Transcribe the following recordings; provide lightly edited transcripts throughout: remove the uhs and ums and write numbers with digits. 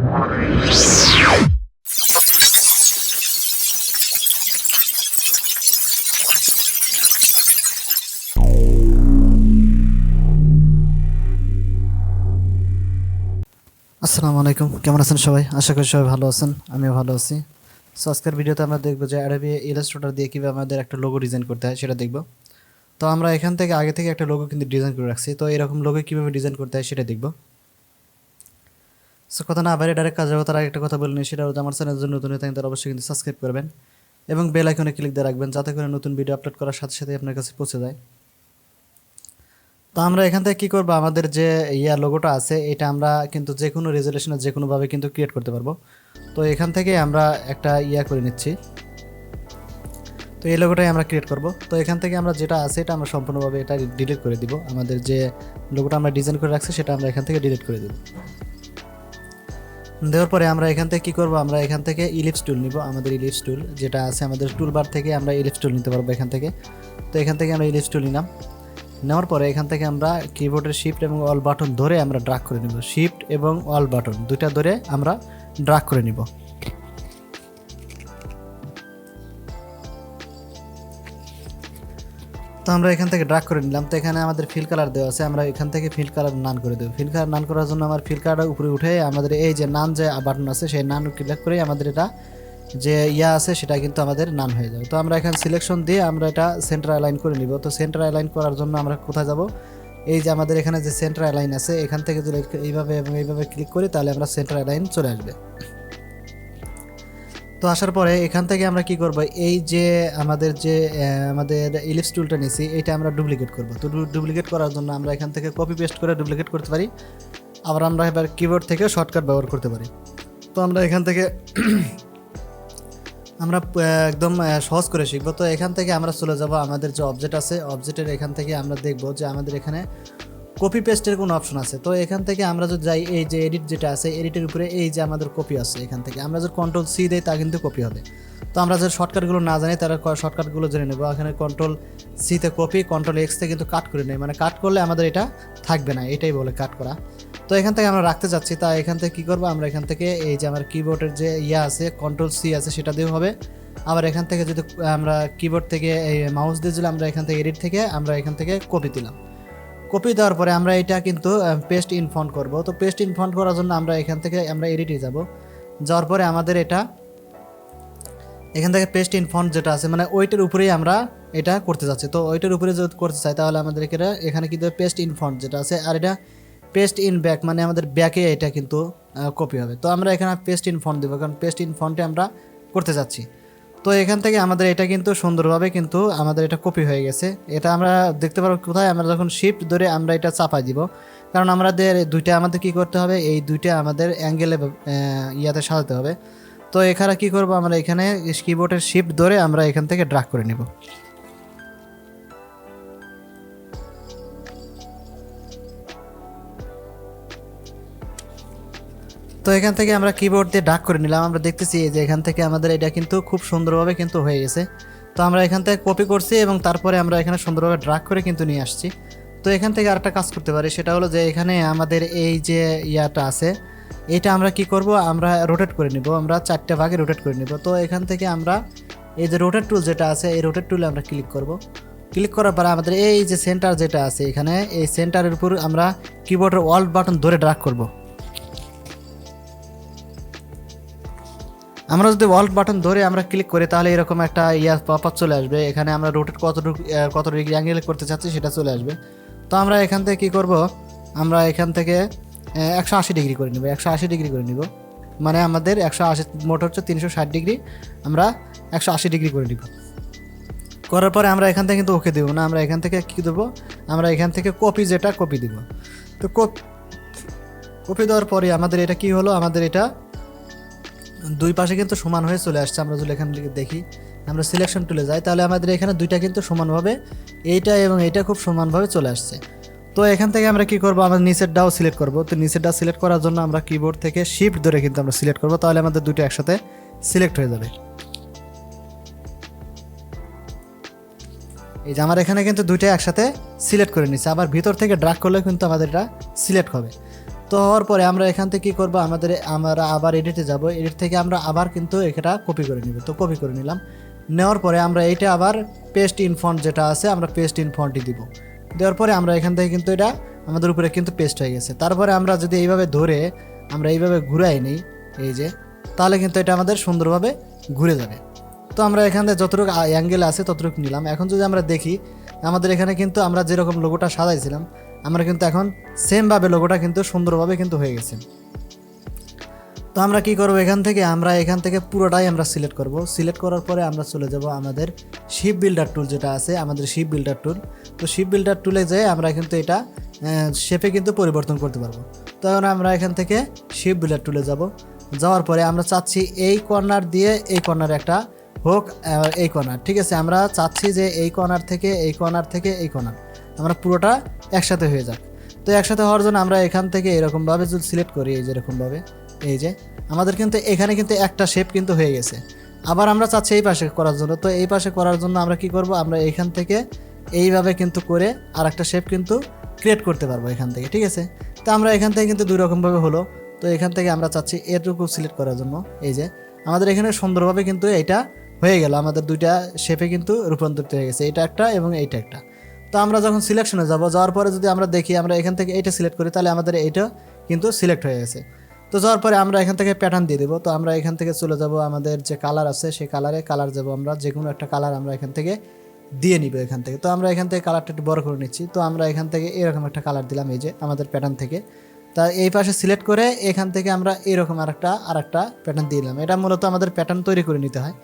আসসালামু আলাইকুম, কেমন আছেন সবাই? আশা করি সবাই ভালো আছেন, আমিও ভালো আছি। সো আজকের ভিডিওতে আমরা দেখব যে অ্যাডোবি ইলাস্ট্রেটর দিয়ে কীভাবে আমাদের একটা লোগো ডিজাইন করতে হয় সেটা দেখব। তো আমরা এখান থেকে আগে থেকে একটা লোগো কিন্তু ডিজাইন করে রাখছি, তো এরকম লোগো কীভাবে ডিজাইন করতে হয় সেটা দেখব। সো কথা না বাইরে ডাইরেক্ট কাজ যাবো, তার আগে একটা কথা বলে নিই, সেটা হচ্ছে আমার চ্যানেল জন্য নতুন হয়ে থাকেন তারা অবশ্যই কিন্তু সাবস্ক্রাইব করবেন এবং বেল আইকনে ক্লিক দিয়ে রাখবেন, যাতে করে নতুন ভিডিও আপলোড করার সাথে সাথে আপনার কাছে পৌঁছে যায়। তো আমরা এখান থেকে কী করবো, আমাদের যে লোগোটা আছে এটা আমরা কিন্তু যে কোনো রেজুলেশনে যে কোনোভাবে কিন্তু ক্রিয়েট করতে পারবো। তো এখান থেকে আমরা একটা করে নিচ্ছি। তো এই লোগোটাই আমরা ক্রিয়েট করব। তো এখান থেকে আমরা যেটা আছে এটা আমরা সম্পূর্ণভাবে এটা ডিলিট করে দিব। আমাদের যে লোগোটা আমরা ডিজাইন করে রাখছি সেটা আমরা এখান থেকে ডিলিট করে দেব। দেওয়ার পরে আমরা এখান থেকে কী করবো, আমরা এখান থেকে ইলিপস টুল নিব। আমাদের ইলিপস টুল যেটা আছে আমাদের টুলবার থেকে আমরা ইলিপস টুল নিতে পারবো এখান থেকে। তো এখান থেকে আমরা ইলিপস টুল নিলাম। নেওয়ার পরে এখান থেকে আমরা কিবোর্ডের শিফট এবং অল বাটন ধরে আমরা ড্রাগ করে নিব। শিফট এবং অল বাটন দুইটা ধরে আমরা ড্রাগ করে নিব। তো আমরা এখান থেকে ড্রাগ করে নিলাম। তো এখানে আমাদের ফিল কালার দেওয়া আছে, আমরা এখান থেকে ফিল কালার নান করে দেবো। ফিল কালার নান করার জন্য আমার ফিল কালারটা উপরে উঠে আমাদের এই যে নান যে বাটন আছে সেই নান ক্লিক করে আমাদের এটা যে আছে সেটা কিন্তু আমাদের নান হয়ে যাবে। তো আমরা এখানে সিলেকশন দিয়ে আমরা এটা সেন্টার অ্যালাইন করে নিব। তো সেন্টার অ্যালাইন করার জন্য আমরা কোথায় যাব, এই যে আমাদের এখানে যে সেন্টার অ্যালাইন আছে এখান থেকে যদি এইভাবে এবং এইভাবে ক্লিক করি তাহলে আমরা সেন্টার অ্যালাইন চলে আসবে। তো আসার পরে এখান থেকে আমরা কি করব, এই যে আমাদের ইলিপস টুলটা নিয়েছি এটা আমরা ডুপ্লিকেট করব। তো ডুপ্লিকেট করার জন্য আমরা এখান থেকে কপি পেস্ট করে ডুপ্লিকেট করতে পারি, আবার আমরা এবার কিবোর্ড থেকে শর্টকাট ব্যবহার করতে পারি। তো আমরা এখান থেকে আমরা একদম সহজ করে শিখবো। তো এখান থেকে আমরা চলে যাব আমাদের যে অবজেক্ট আছে, অবজেক্টের এখান থেকে আমরা দেখব যে আমাদের এখানে কপি পেস্টের কোনো অপশন আছে। তো এখান থেকে আমরা যদি যাই এই যে এডিট যেটা আছে, এডিটের উপরে এই যে আমাদের কপি আছে, এখান থেকে আমরা যদি কন্ট্রোল সি দেই তা কিন্তু কপি হবে। তো আমরা যে শর্টকাটগুলো না জানি তারা শর্টকাটগুলো জেনে নেব। এখানে কন্ট্রোল সিতে কপি, কন্ট্রোল এক্সতে কিন্তু কাট করে নেই, মানে কাট করলে আমাদের এটা থাকবে না, এটাই বলে কাট করা। তো এখান থেকে আমরা রাখতে যাচ্ছি, তা এখান থেকে কী করবো, আমরা এখান থেকে এই যে আমার কিবোর্ডের যে আছে কন্ট্রোল সি আছে সেটা দিয়েও হবে। আবার এখান থেকে যদি আমরা কিবোর্ড থেকে এই মাউস দিয়ে দিলাম, আমরা এখান থেকে এডিট থেকে আমরা এখান থেকে কপি দিলাম। কপি দেওয়ার পরে আমরা এটা কিন্তু পেস্ট ইন ফন্ট করব। তো পেস্ট ইন ফন্ট করার জন্য আমরা এখান থেকে আমরা এডিটে যাব। যাওয়ার পরে আমাদের এটা এখান থেকে পেস্ট ইন ফন্ট যেটা আছে মানে ওইটার উপরেই আমরা এটা করতে যাচ্ছি। তো ওইটার উপরে যদি করতে চাই তাহলে আমাদের এখানে কিন্তু পেস্ট ইন ফন্ট যেটা আছে, আর এটা পেস্ট ইন ব্যাক মানে আমাদের ব্যাকে এটা কিন্তু কপি হবে। তো আমরা এখানে পেস্ট ইন ফন্ট দেবো, কারণ পেস্ট ইন ফন্টে আমরা করতে যাচ্ছি। তো এখান থেকে আমাদের এটা কিন্তু সুন্দরভাবে কিন্তু আমাদের এটা কপি হয়ে গেছে। এটা আমরা দেখতে পারবো কোথায়, আমরা যখন শিফট ধরে আমরা এটা চাপাই দিব, কারণ আমাদের দুইটা আমাদের কি করতে হবে, এই দুইটা আমাদের অ্যাঙ্গেলে সাজাতে হবে। তো এখানে কি করব, আমরা এখানে কিবোর্ডের শিফট ধরে আমরা এখান থেকে ড্রাগ করে নেব। তো এখান থেকে আমরা কিবোর্ড দিয়ে ড্রাগ করে নিলাম। আমরা দেখতেছি যে এখান থেকে আমাদের এটা কিন্তু খুব সুন্দরভাবে কিন্তু হয়ে গেছে। তো আমরা এখান থেকে কপি করছি এবং তারপরে আমরা এখানে সুন্দরভাবে ড্রাগ করে কিন্তু নিয়ে আসছি। তো এখান থেকে আরেকটা কাজ করতে পারি, সেটা হলো যে এখানে আমাদের এই যে আছে এটা আমরা কি করব, আমরা রোটেট করে নিব, আমরা 4টে ভাগে রোটেট করে নিব। তো এখান থেকে আমরা এই যে রোটেট টুল যেটা আছে এই রোটেট টুলে আমরা ক্লিক করব। ক্লিক করার পরে আমাদের এই যে সেন্টার যেটা আছে এখানে এই সেন্টারের উপর আমরা কিবোর্ডের অল্ট বাটন ধরে ড্রাগ করব। আমরা যদি অল্ট বাটন ধরে আমরা ক্লিক করি তাহলে এরকম একটা পপ আপ চলে আসবে। এখানে আমরা রোটেট কত ডিগ্রি অ্যাঙ্গেল করতে চাচ্ছি সেটা চলে আসবে। তো আমরা এখান থেকে কি করব, আমরা এখান থেকে 180 ডিগ্রি করে নিব। 180 ডিগ্রি করে নিব মানে আমাদের 180 মোট হচ্ছে 360 ডিগ্রি, আমরা 180 ডিগ্রি করে নিব। করার পরে আমরা এখান থেকে কিন্তু ওকে দেবো না, আমরা এখান থেকে কী দেবো, আমরা এখান থেকে কপি যেটা কপি দিব। তো কপি দেওয়ার পরে আমাদের এটা কি হলো, আমাদের এটা দুই পাশে কিন্তু সমান হয়ে চলে আসছে। আমরা যদি এখান থেকে দেখি, আমরা সিলেকশন টুলে যাই তাহলে আমাদের এখানে দুইটা কিন্তু সমানভাবে এইটা এবং এইটা খুব সমানভাবে চলে আসছে। তো এখান থেকে আমরা কি করব, আমরা নিচের ডাও সিলেক্ট করব। তো নিচের ডাও সিলেক্ট করার জন্য আমরা কিবোর্ড থেকে শিফট ধরে কিন্তু আমরা সিলেক্ট করব, তাহলে আমাদের দুটো একসাথে সিলেক্ট হয়ে যাবে। এই যে আমার এখানে কিন্তু দুইটা একসাথে সিলেক্ট করে নিচ্ছে, আবার ভিতর থেকে ড্রাগ করলে কিন্তু আমাদের এটা সিলেক্ট হবে। তো হওয়ার পরে আমরা এখান থেকে কী করবো, আমরা আবার এডিটে যাব, এডিট থেকে আমরা আবার কিন্তু এটা কপি করে নিব। তো কপি করে নিলাম, নেওয়ার পরে আমরা এইটা আবার পেস্ট ইন ফন্ট যেটা আছে আমরা পেস্ট ইন ফন্টই দিব। দেওয়ার পরে আমরা এখান থেকে কিন্তু এটা আমাদের উপরে কিন্তু পেস্ট হয়ে গেছে। তারপরে আমরা যদি এইভাবে ধরে আমরা এইভাবে ঘুরাই নিই এই যে, তাহলে কিন্তু এটা আমাদের সুন্দরভাবে ঘুরে যাবে। তো আমরা এখান থেকে যতটুকু অ্যাঙ্গেল আছে ততটুকু নিলাম। এখন যদি আমরা দেখি আমাদের এখানে কিন্তু আমরা যেরকম লোগোটা সাজাইছিলাম আমরা কিন্তু এখন সেমভাবে লোগোটা কিন্তু সুন্দরভাবে কিন্তু হয়ে গেছে। তো আমরা কি করব, এখান থেকে পুরোটাই আমরা সিলেক্ট করব। সিলেক্ট করার পরে আমরা চলে যাব আমাদের শিপ বিল্ডার টুল যেটা আছে, আমাদের শিপ বিল্ডার টুল। তো শিপ বিল্ডার টুলে যেয়ে আমরা কিন্তু এটা শেপে কিন্তু পরিবর্তন করতে পারবো। তখন আমরা এখান থেকে শিপ বিল্ডার টুলে যাব। যাওয়ার পরে আমরা চাচ্ছি এই কর্নার দিয়ে এই কর্নার একটা হোক, এই কর্নার, ঠিক আছে। আমরা চাচ্ছি যে এই কর্নার থেকে এই কর্নার থেকে এই কর্নার আমরা পুরোটা একসাথে হয়ে যাক। তো একসাথে হওয়ার জন্য আমরা এখান থেকে এরকমভাবে যদি সিলেক্ট করি এই যে এরকমভাবে, এই যে আমাদের কিন্তু এখানে কিন্তু একটা শেপ কিন্তু হয়ে গেছে। আবার আমরা চাচ্ছি এই পাশে করার জন্য। তো এই পাশে করার জন্য আমরা কি করব, আমরা এখান থেকে এইভাবে কিন্তু করে আর একটা শেপ কিন্তু ক্রিয়েট করতে পারবো এখান থেকে, ঠিক আছে। তো আমরা এখান থেকে কিন্তু দুই রকমভাবে হলো। তো এখান থেকে আমরা চাচ্ছি এটুকু সিলেক্ট করার জন্য, এই যে আমাদের এখানে সুন্দরভাবে কিন্তু এটা হয়ে গেল, আমাদের দুইটা শেপে কিন্তু রূপান্তরিত হয়ে গেছে, এটা একটা এবং এইটা একটা। তো আমরা যখন সিলেকশনে যাওয়ার পরে যদি আমরা দেখি আমরা এখান থেকে এইটা সিলেক্ট করি তাহলে আমাদের এইটা কিন্তু সিলেক্ট হয়ে গেছে। তো যাওয়ার পরে আমরা এখান থেকে প্যাটার্ন দিয়ে দেবো। তো আমরা এখান থেকে চলে যাব আমাদের যে কালার আছে সেই কালার যাব, আমরা যে কোনো একটা কালার আমরা এখান থেকে দিয়ে নিব এখান থেকে। তো আমরা এখান থেকে কালারটা একটু বড় করে নিচ্ছি। তো আমরা এখান থেকে এরকম একটা কালার দিলাম এই যে আমাদের প্যাটার্ন থেকে। তা এই পাশে সিলেক্ট করে এখান থেকে আমরা এরকম আরেকটা প্যাটার্ন দিয়ে দিলাম। এটা মূলত আমাদের প্যাটার্ন তৈরি করে নিতে হয়।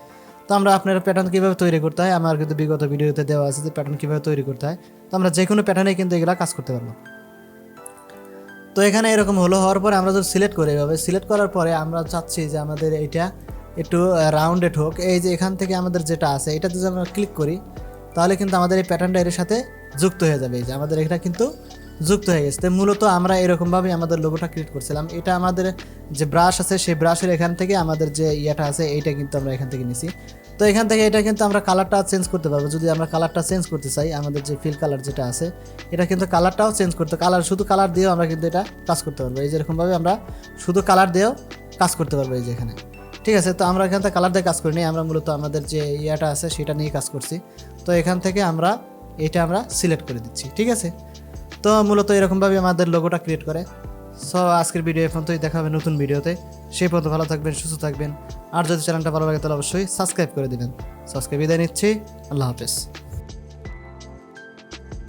তো আমরা আপনার প্যাটার্ন কীভাবে তৈরি করতে হয় আমার কিন্তু বিগত ভিডিওতে দেওয়া আছে যে প্যাটার্ন কীভাবে তৈরি করতে হয়। তো আমরা যে কোনো প্যাটার্নে কিন্তু এগুলো কাজ করতে পারবো। তো এখানে এরকম হওয়ার পরে আমরা যদি সিলেক্ট করি এভাবে, সিলেক্ট করার পরে আমরা চাচ্ছি যে আমাদের এইটা একটু রাউন্ডেড হোক। এই যে এখান থেকে আমাদের যেটা আছে এটা যদি আমরা ক্লিক করি তাহলে কিন্তু আমাদের এই প্যাটার্নটা এর সাথে যুক্ত হয়ে যাবে। এই যে আমাদের এটা কিন্তু যুক্ত হয়ে গেছে। মূলত আমরা এরকমভাবে আমাদের লোগোটা ক্রিয়েট করছিলাম। এটা আমাদের যে ব্রাশ আছে সেই ব্রাশের এখান থেকে আমাদের যে ইয়েটা আছে এইটা কিন্তু আমরা এখান থেকে নিছি। তো এখান থেকে এটা কিন্তু আমরা কালারটা চেঞ্জ করতে পারবো। যদি আমরা কালারটা চেঞ্জ করতে চাই আমাদের যে ফিল কালার যেটা আছে এটা কিন্তু কালারটাও চেঞ্জ করতে, শুধু কালার দিয়েও আমরা কিন্তু এটা কাজ করতে পারবো। এই যেরকমভাবে আমরা শুধু কালার দিয়েও কাজ করতে পারবো এই যে এখানে, ঠিক আছে। তো আমরা এখান থেকে কালার দিয়ে কাজ করি নি, আমরা মূলত আমাদের যে ইয়েটা আছে সেটা নিয়ে কাজ করছি। তো এখান থেকে আমরা সিলেক্ট করে দিচ্ছি, ঠিক আছে। তো মূলত এরকমভাবে আমাদের লোগোটা ক্রিয়েট করে। সো আজকের ভিডিও এখন তোই দেখা হবে নতুন ভিডিওতে। সেই পর্যন্ত ভালো থাকবেন, সুস্থ থাকবেন। আর যদি চ্যানেলটা ভালো লাগে তাহলে অবশ্যই সাবস্ক্রাইব করে দিবেন। সাবস্ক্রাইব বিদায় নিচ্ছি, আল্লাহ হাফেজ।